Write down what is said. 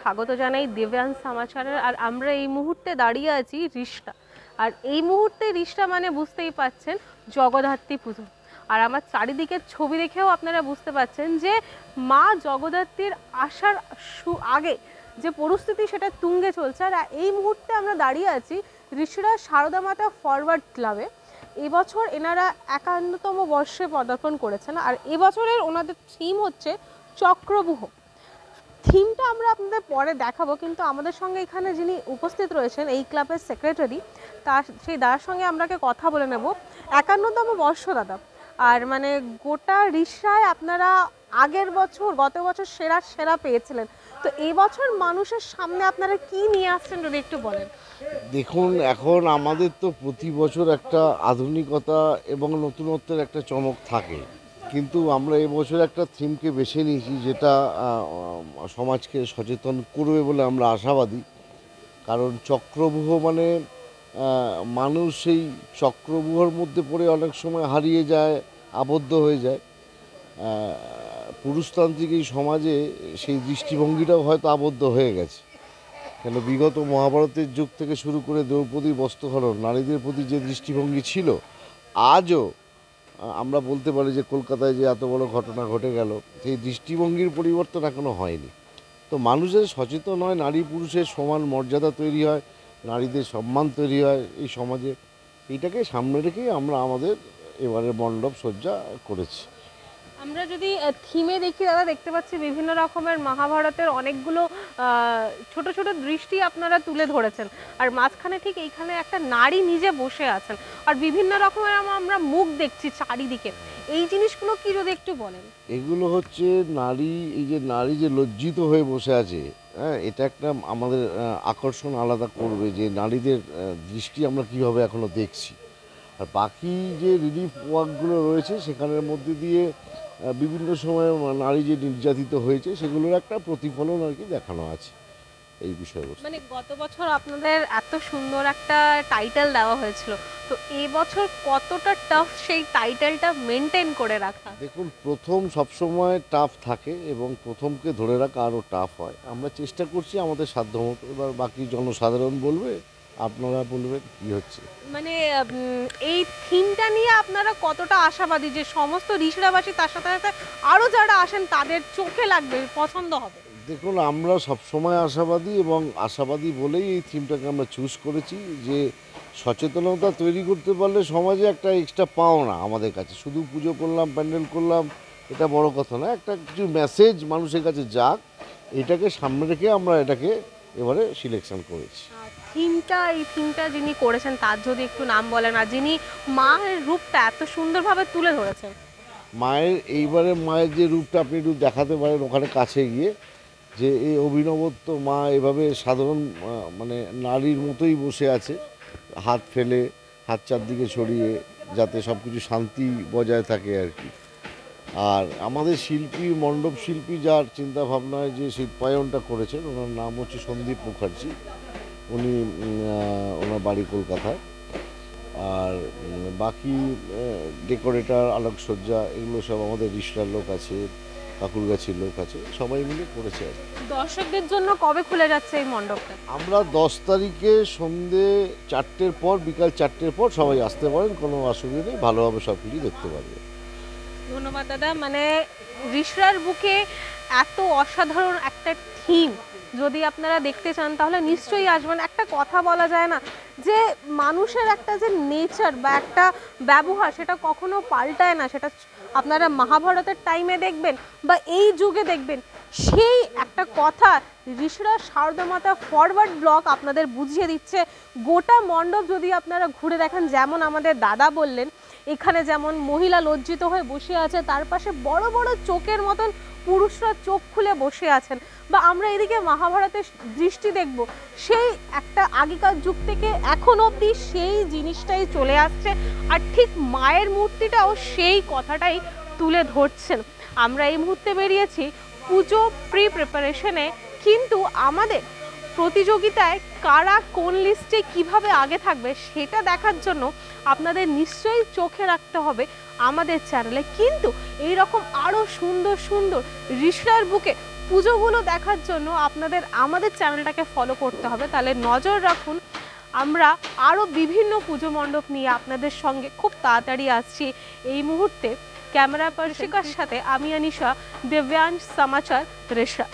স্বাগত জানাই দিব্যাংশ সমাচারের। আর আমরা এই মুহূর্তে দাঁড়িয়ে আছি রিষ্টা, আর এই মুহূর্তে রিষ্টা মানে বুঝতেই পাচ্ছেন জগদ্ধাত্রী পুজো। আর আমার চারিদিকের ছবি দেখেও আপনারা বুঝতে পাচ্ছেন যে মা জগদ্ধাত্রীর আসার আগে যে পরিস্থিতি সেটা তুঙ্গে চলছে। আর এই মুহূর্তে আমরা দাঁড়িয়ে আছি রিষড়া সারদা মাতা ফরওয়ার্ড ক্লাবে। এবছর এনারা ৫১তম বর্ষে পদার্পণ করেছেন, আর এবছরের ওনাদের থিম হচ্ছে চক্রব্যূহ। থিমটা আমরা আপনাদের পরে দেখাবো, কিন্তু আমাদের সঙ্গে এখানে যিনি উপস্থিত রয়েছেন এই ক্লাবের সেক্রেটারি, সেই দাদার সঙ্গে আমরাকে কথা বলে নেব। ৫১তম বর্ষ দাদা, আর মানে গোটা রিষড়ায় আপনারা আগের বছর গত বছর সেরা সেরা পেয়েছিলেন, তো এই বছর মানুষের সামনে আপনারা কি নিয়ে আসছেন যদি একটু বলেন। দেখুন, এখন আমাদের তো প্রতি বছর একটা আধুনিকতা এবং নতুনত্বের একটা চমক থাকে, কিন্তু আমরা এবছর একটা থিমকে বেছে নিয়েছি যেটা সমাজকে সচেতন করবে বলে আমরা আশাবাদী। কারণ চক্রব্যূহ মানে মানুষ সেই চক্রব্যূহের মধ্যে পড়ে অনেক সময় হারিয়ে যায়, আবদ্ধ হয়ে যায়। পুরুষতান্ত্রিক এই সমাজে সেই দৃষ্টিভঙ্গিটাও হয়তো আবদ্ধ হয়ে গেছে। কেন বিগত মহাভারতের যুগ থেকে শুরু করে দ্রৌপদীর বস্ত্রহরণ, নারীদের প্রতি যে দৃষ্টিভঙ্গি ছিল, আজও আমরা বলতে পারি যে কলকাতায় যে এত বড় ঘটনা ঘটে গেল, সেই দৃষ্টিভঙ্গির পরিবর্তন এখনও হয়নি। তো মানুষের সচেতন হয়, নারী পুরুষের সমান মর্যাদা তৈরি হয়, নারীদের সম্মান তৈরি হয় এই সমাজে। এইটাকে সামনে রেখেই আমরা আমাদের এবারে মণ্ডপ সজ্জা করেছি। আমরা যদি থিমে দেখি দাদা, দেখতে পাচ্ছি বিভিন্ন রকমের মহাভারতের অনেকগুলো ছোট ছোট দৃষ্টি আপনারা তুলে ধরেছেন, আর মাঝখানে ঠিক এইখানে একটা নারী নিজে বসে আছেন, আর বিভিন্ন রকমের আমরা মুখ দেখছি চারিদিকে। এই জিনিসগুলো কি যদি একটু বলেন। এগুলো হচ্ছে নারী, এই যে নারী যে লজ্জিত হয়ে বসে আছে, হ্যাঁ, এটা একটা আমাদের আকর্ষণ আলাদা করবে যে নারীদের দৃষ্টি আমরা কীভাবে এখনও দেখছি। আর বাকি যে রিলিফ ওয়ার্কগুলো রয়েছে সেখানের মধ্যে দিয়ে বিভিন্ন সময় নারী যে নির্যাতিত হয়েছে সেগুলোর একটা প্রতিফলন আর কি দেখানো আছে এই বিষয়বস্তু। মানে গত বছর আপনাদের এত সুন্দর একটা টাইটেল দেওয়া হয়েছিল, তো এই বছর কতটা টাফ সেই টাইটেলটা মেনটেন করে রাখা? দেখুন, প্রথম সবসময় টাফ থাকে এবং প্রথমকে ধরে রাখা আরও টাফ হয়। আমরা চেষ্টা করছি আমাদের সাধ্যমতো, এবার বাকি জনসাধারণ বলবে, আপনারা বলবেন কি হচ্ছে। মানে এই থিমটা নিয়ে আপনারা কতটা আশাবাদী যে সমস্ত রিষড়াবাসী তার সাথে সাথে আরও যারা আসেন তাদের চোখে লাগবে, পছন্দ হবে? দেখুন, আমরা সবসময় আশাবাদী, এবং আশাবাদী বলেই এই থিমটাকে আমরা চুজ করেছি যে সচেতনতা তৈরি করতে পারলে সমাজে একটা এক্সট্রা পাওনা আমাদের কাছে। শুধু পুজো করলাম, প্যান্ডেল করলাম, এটা বড় কথা না, একটা কিছু মেসেজ মানুষের কাছে যাক, এটাকে সামনে রেখে আমরা এটাকে এবারে সিলেকশন করেছি। এই থিমটা যিনি করেছেন তার যদি একটু নাম বলেন, আর যিনি মায়ের রূপটা এত সুন্দরভাবে তুলে ধরেছেন। মায়ের যে রূপটা আপনি একটু দেখাতে পারেন ওখানে কাছে গিয়ে, যে এই অভিনবত্ব মা এভাবে সাধারণ মানে নারীর মতোই বসে আছে, হাত ফেলে, হাত চারদিকে ছড়িয়ে, যাতে সব কিছু শান্তি বজায় থাকে আর কি। আর আমাদের শিল্পী, মণ্ডপ শিল্পী যার চিন্তাভাবনায় যে শিল্পায়নটা করেছেন, ওনার নাম হচ্ছে সন্দীপ মুখার্জি। উনি ওনার বাড়ি কলকাতায়। আর বাকি ডেকোরেটর, আলোকসজ্জা, এগুলো সব আমাদের রিষড়ার লোক আছে, কাকুরগাছির লোক আছে, সবাই মিলে করেছে আর কি। দর্শকদের জন্য কবে খুলে যাচ্ছে এই মণ্ডপটা? আমরা 10 তারিখে সন্ধে 4টের পর, বিকাল 4টের পর সবাই আসতে পারেন, কোনো অসুবিধা নেই, ভালোভাবে সব কিছু দেখতে পারবে। ধন্যবাদ দাদা। মানে রিষড়ার বুকে এত অসাধারণ একটা থিম যদি আপনারা দেখতে চান তাহলে নিশ্চয়ই আসবেন। একটা কথা বলা যায় না যে মানুষের একটা যে নেচার বা একটা ব্যবহার সেটা কখনো পাল্টায় না, সেটা আপনারা মহাভারতের টাইমে দেখবেন বা এই যুগে দেখবেন, সেই একটা কথা রিষড়া সারদা মাতা ফরওয়ার্ড ব্লক আপনাদের বুঝিয়ে দিচ্ছে। গোটা মণ্ডপ যদি আপনারা ঘুরে দেখেন, যেমন আমাদের দাদা বললেন, এখানে যেমন মহিলা লজ্জিত হয়ে বসে আছে, তার পাশে বড় বড় চোখের মতন পুরুষরা চোখ খুলে বসে আছেন, বা আমরা এদিকে মহাভারতের দৃষ্টি দেখব, সেই একটা আগেকার যুগ থেকে এখন অবধি সেই জিনিসটাই চলে আসছে, আর ঠিক মায়ের মূর্তিটাও সেই কথাটাই তুলে ধরছেন। আমরা এই মুহূর্তে বেরিয়েছি পুজো প্রিপারেশনে, কিন্তু আমাদের প্রতিযোগিতায় কারা কোন লিস্টে কিভাবে আগে থাকবে সেটা দেখার জন্য আপনাদের নিশ্চয়ই চোখে রাখতে হবে আমাদের চ্যানেলে। কিন্তু এই রকম আরও সুন্দর সুন্দর রিষড়ার বুকে পুজোগুলো দেখার জন্য আপনাদের আমাদের চ্যানেলটাকে ফলো করতে হবে। তাহলে নজর রাখুন, আমরা আরও বিভিন্ন পুজো মণ্ডপ নিয়ে আপনাদের সঙ্গে খুব তাড়াতাড়ি আসছি। এই মুহূর্তে ক্যামেরা পার্সিকার সাথে আমি আনিশা, দিব্যাঞ্জ সমাচার রিষড়া।